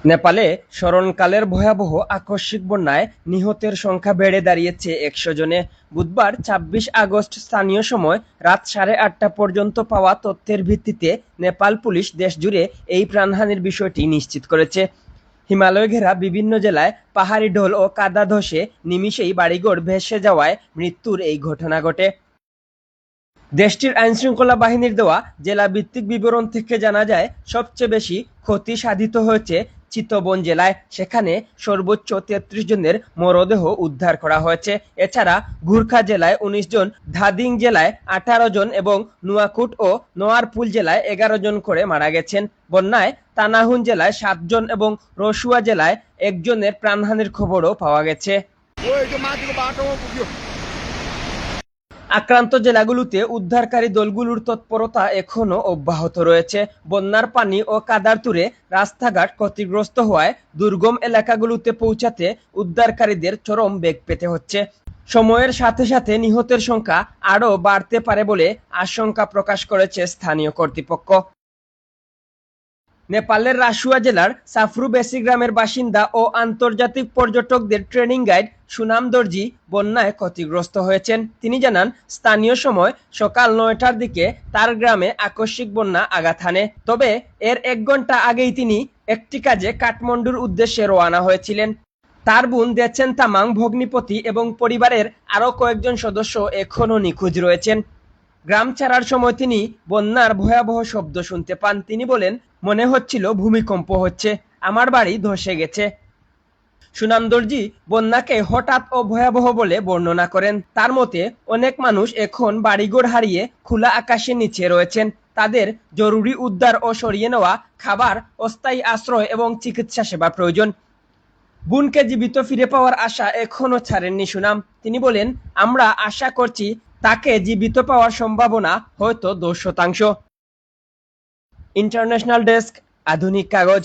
নেপালে স্মরণকালের ভয়াবহ আকস্মিক বন্যায় নিহতের সংখ্যা বেড়ে দাঁড়িয়েছে ১০০ জনে। বুধবার ২৬ আগস্ট স্থানীয় সময় রাত ৮:৩০ পর্যন্ত পাওয়া তথ্যের ভিত্তিতে নেপাল পুলিশ দেশজুড়ে এই প্রাণহানির বিষয়টি নিশ্চিত করেছে। হিমালয় ঘেরা বিভিন্ন জেলায় পাহাড়ি ঢল ও কাদা ধসে নিমিষেই বাড়িঘর ভেসে যাওয়ায় মৃত্যুর এই ঘটনা ঘটে। দেশটির আইনশৃঙ্খলা বাহিনীর দেওয়া জেলাভিত্তিক বিবরণ থেকে জানা যায়, সবচেয়ে বেশি ক্ষতি সাধিত হয়েছে চিতবন জেলায়। সেখানে সর্বোচ্চ ৩৩ জনের মরদেহ উদ্ধার করা হয়েছে। এছাড়া গুর্খা জেলায় ১৯ জন, ধাদিং জেলায় ১৮ জন এবং নুয়াকুট ও নোয়ারপুল জেলায় ১১ জন করে মারা গেছেন। বন্যায় তানাহুন জেলায় ৭ জন এবং রসুয়া জেলায় ১ জনের প্রাণহানির খবরও পাওয়া গেছে। আক্রান্ত জেলাগুলোতে উদ্ধারকারী দলগুলোর তৎপরতা এখনো অব্যাহত রয়েছে। বন্যার পানি ও কাদার তুরে রাস্তাঘাট ক্ষতিগ্রস্ত হওয়ায় দুর্গম এলাকাগুলোতে পৌঁছাতে উদ্ধারকারীদের চরম বেগ পেতে হচ্ছে। সময়ের সাথে সাথে নিহতের সংখ্যা আরও বাড়তে পারে বলে আশঙ্কা প্রকাশ করেছে স্থানীয় কর্তৃপক্ষ। নেপালের রাসুয়া জেলার সাফরু বেসি গ্রামের বাসিন্দা ও আন্তর্জাতিক পর্যটকদের ট্রেনিং গাইড সুনাম দর্জি বন্যায় ক্ষতিগ্রস্ত হয়েছেন। তিনি জানান, স্থানীয় সময় সকাল ৯টার দিকে তার গ্রামে আকস্মিক বন্যা আঘাত হানে। তবে এর ১ ঘন্টা আগেই তিনি একটি কাজে কাঠমান্ডুর উদ্দেশ্যে রওনা হয়েছিলেন। তার বোন দেচেন তামাং ভগ্নিপতি এবং পরিবারের আরও কয়েকজন সদস্য এখনও নিখোঁজ রয়েছেন। গ্রাম ছাড়ার সময় তিনি বন্যার ভয়াবহ শব্দ শুনতে পান। তিনি বলেন, মনে হচ্ছিল ভূমিকম্প হচ্ছে, আমার বাড়ি ধসে গেছে। সুনাম দর্জি বন্যাকে হঠাৎ ও ভয়াবহ বলে বর্ণনা করেন। তার মতে, অনেক মানুষ এখন বাড়িঘর হারিয়ে খোলা আকাশের নিচে রয়েছেন। তাদের জরুরি উদ্ধার ও সরিয়ে নেওয়া খাবার, অস্থায়ী আশ্রয় এবং চিকিৎসা সেবা প্রয়োজন। বোনকে জীবিত ফিরে পাওয়ার আশা এখনো ছাড়েননি সুনাম। তিনি বলেন, আমরা আশা করছি তাকে জীবিত পাওয়ার সম্ভাবনা হয়তো ১০%। ইন্টারন্যাশনাল ডেস্ক, আধুনিক কাগজ।